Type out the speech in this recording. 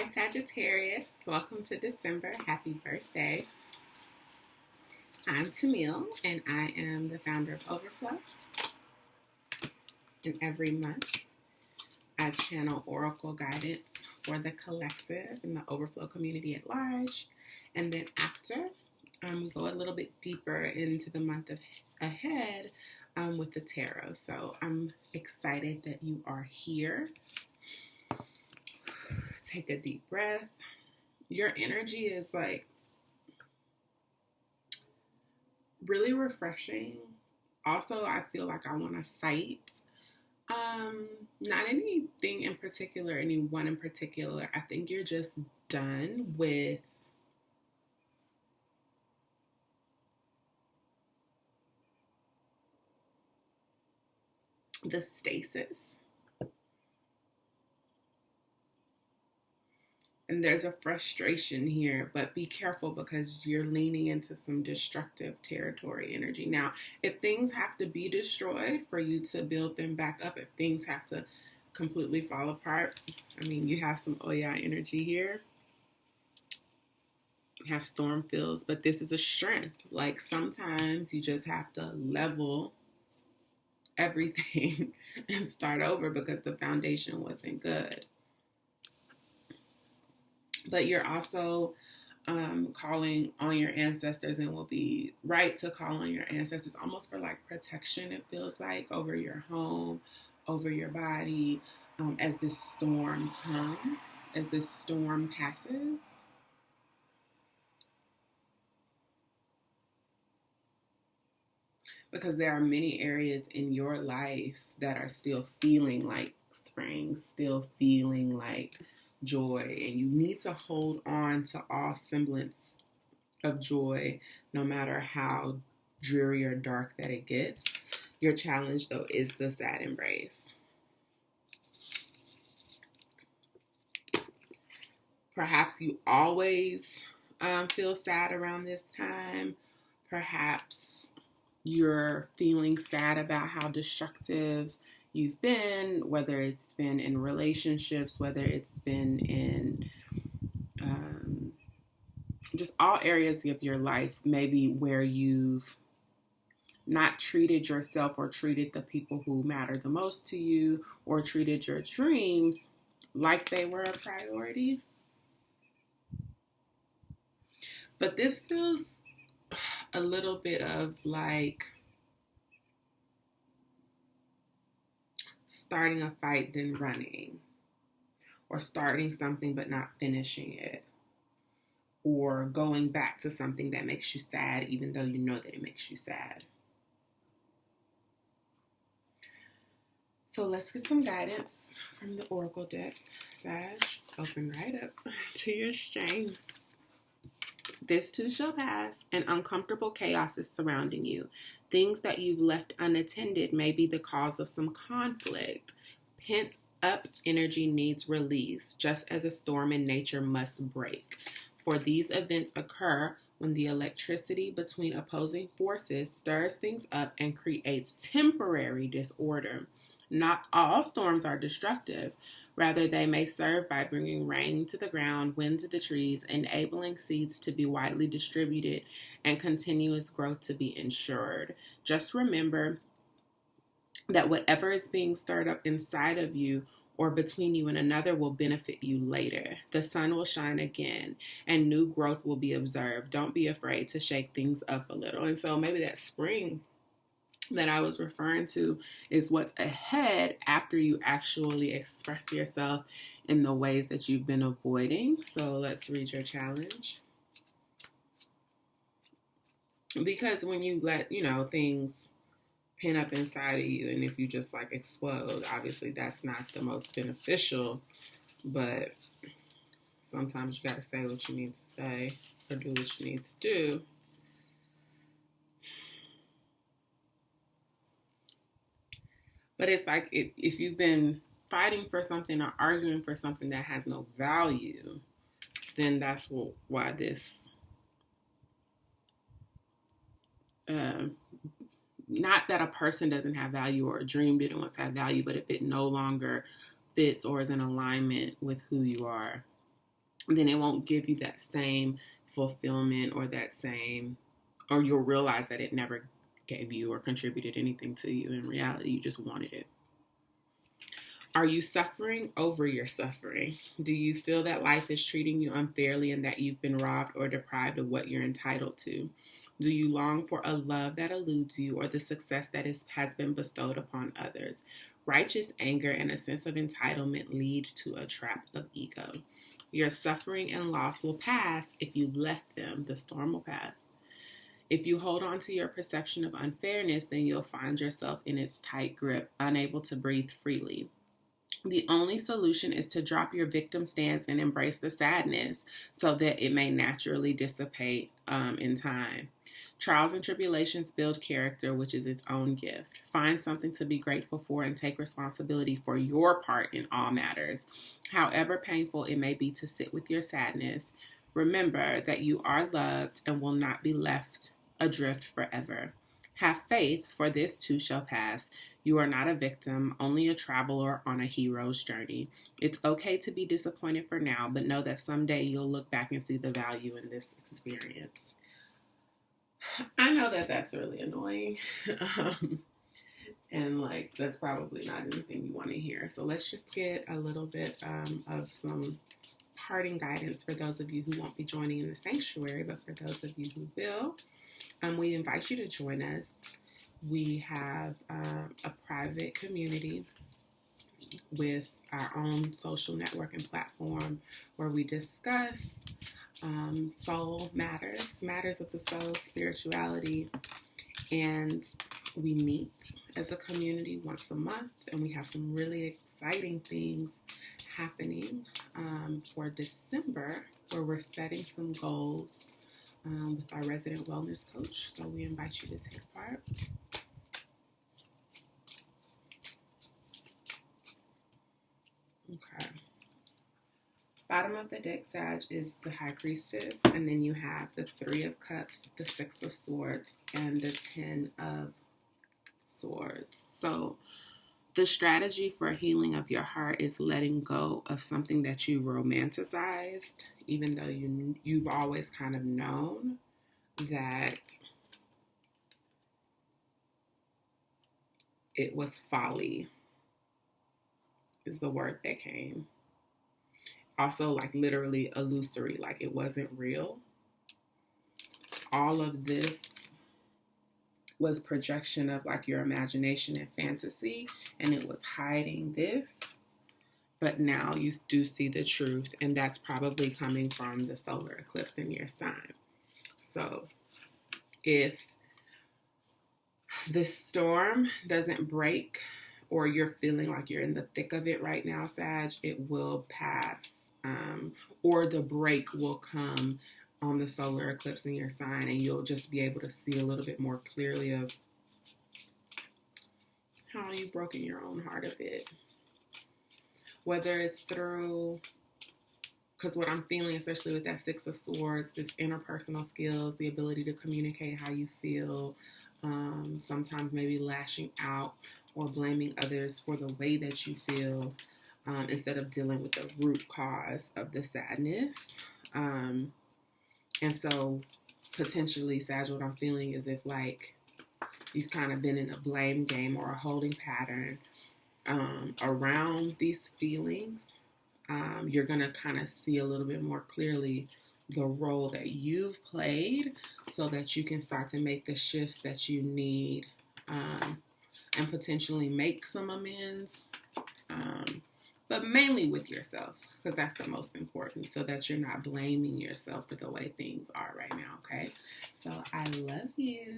Hi, Sagittarius. Welcome to December. Happy birthday. I'm Tamil, and I am the founder of Overflow. And every month, I channel oracle guidance for the collective and the Overflow community at large. And then after, we go a little bit deeper into the month ahead with the tarot. So I'm excited that you are here. Take a deep breath. Your energy is like really refreshing. Also, I feel like I want to fight. Not anything in particular, anyone in particular. I think you're just done with the stasis. And there's a frustration here, but be careful because you're leaning into some destructive territory energy. Now, if things have to be destroyed for you to build them back up, if things have to completely fall apart, I mean, you have some Oya energy here. You have storm fields, but this is a strength. Like sometimes you just have to level everything and start over because the foundation wasn't good. But you're also calling on your ancestors, and will be right to call on your ancestors almost for like protection, it feels like, over your home, over your body, as this storm comes, as this storm passes. Because there are many areas in your life that are still feeling like spring, still feeling like joy, and you need to hold on to all semblance of joy no matter how dreary or dark that it gets. Your challenge though is the sad embrace. Perhaps you always feel sad around this time. Perhaps you're feeling sad about how destructive you've been, whether it's been in relationships, whether it's been in just all areas of your life, maybe where you've not treated yourself or treated the people who matter the most to you, or treated your dreams like they were a priority. But this feels a little bit of like starting a fight then running, or starting something but not finishing it, or going back to something that makes you sad even though you know that it makes you sad. So let's get some guidance from the Oracle deck. Sag, open right up to your string. This too shall pass, and uncomfortable chaos is surrounding you. Things that you've left unattended may be the cause of some conflict. Pent up energy needs release, just as a storm in nature must break. For these events occur when the electricity between opposing forces stirs things up and creates temporary disorder. Not all storms are destructive. Rather, they may serve by bringing rain to the ground, wind to the trees, enabling seeds to be widely distributed, and continuous growth to be ensured. Just remember that whatever is being stirred up inside of you or between you and another will benefit you later. The sun will shine again, and new growth will be observed. Don't be afraid to shake things up a little. And so maybe that spring that I was referring to is what's ahead after you actually express yourself in the ways that you've been avoiding. So let's read your challenge. Because when you let, things pin up inside of you, and if you just like explode, obviously that's not the most beneficial, but sometimes you got to say what you need to say or do what you need to do. But it's like if you've been fighting for something or arguing for something that has no value, then that's why this, not that a person doesn't have value or a dream didn't once have value, but if it no longer fits or is in alignment with who you are, then it won't give you that same fulfillment or you'll realize that it never gave you or contributed anything to you. In reality, you just wanted it. Are you suffering over your suffering? Do you feel that life is treating you unfairly and that you've been robbed or deprived of what you're entitled to? Do you long for a love that eludes you or the success that has been bestowed upon others? Righteous anger and a sense of entitlement lead to a trap of ego. Your suffering and loss will pass if you let them. The storm will pass. If you hold on to your perception of unfairness, then you'll find yourself in its tight grip, unable to breathe freely. The only solution is to drop your victim stance and embrace the sadness so that it may naturally dissipate in time. Trials and tribulations build character, which is its own gift. Find something to be grateful for and take responsibility for your part in all matters. However painful it may be to sit with your sadness, remember that you are loved and will not be left adrift forever. Have faith, for this too shall pass. You are not a victim, only a traveler on a hero's journey. It's okay to be disappointed for now, but know that someday you'll look back and see the value in this experience. I know that that's really annoying. And that's probably not anything you want to hear. So let's just get a little bit of some parting guidance for those of you who won't be joining in the sanctuary, but for those of you who will, we invite you to join us. We have a private community with our own social networking platform where we discuss soul matters of the soul, spirituality, and we meet as a community once a month, and we have some really exciting things happening for December where we're setting some goals with our resident wellness coach. So we invite you to take part. Okay. Bottom of the deck, Sag, is the High Priestess, and then you have the Three of Cups, the Six of Swords, and the Ten of Swords. So the strategy for healing of your heart is letting go of something that you romanticized, even though you've always kind of known that it was folly, is the word that came. Also, literally illusory, it wasn't real. All of this was projection of your imagination and fantasy, and it was hiding this. But now you do see the truth, and that's probably coming from the solar eclipse in your sign. So if this storm doesn't break, or you're feeling like you're in the thick of it right now, Sag, it will pass. Or the break will come on the solar eclipse in your sign, and you'll just be able to see a little bit more clearly of how you've broken your own heart a bit. Whether it's through, because what I'm feeling, especially with that Six of Swords, this interpersonal skills, the ability to communicate how you feel, sometimes maybe lashing out or blaming others for the way that you feel, instead of dealing with the root cause of the sadness. And so potentially, Sag, what I'm feeling is if you've kind of been in a blame game or a holding pattern around these feelings, you're going to kind of see a little bit more clearly the role that you've played so that you can start to make the shifts that you need and potentially make some amends. But mainly with yourself, because that's the most important, so that you're not blaming yourself for the way things are right now, okay? So I love you.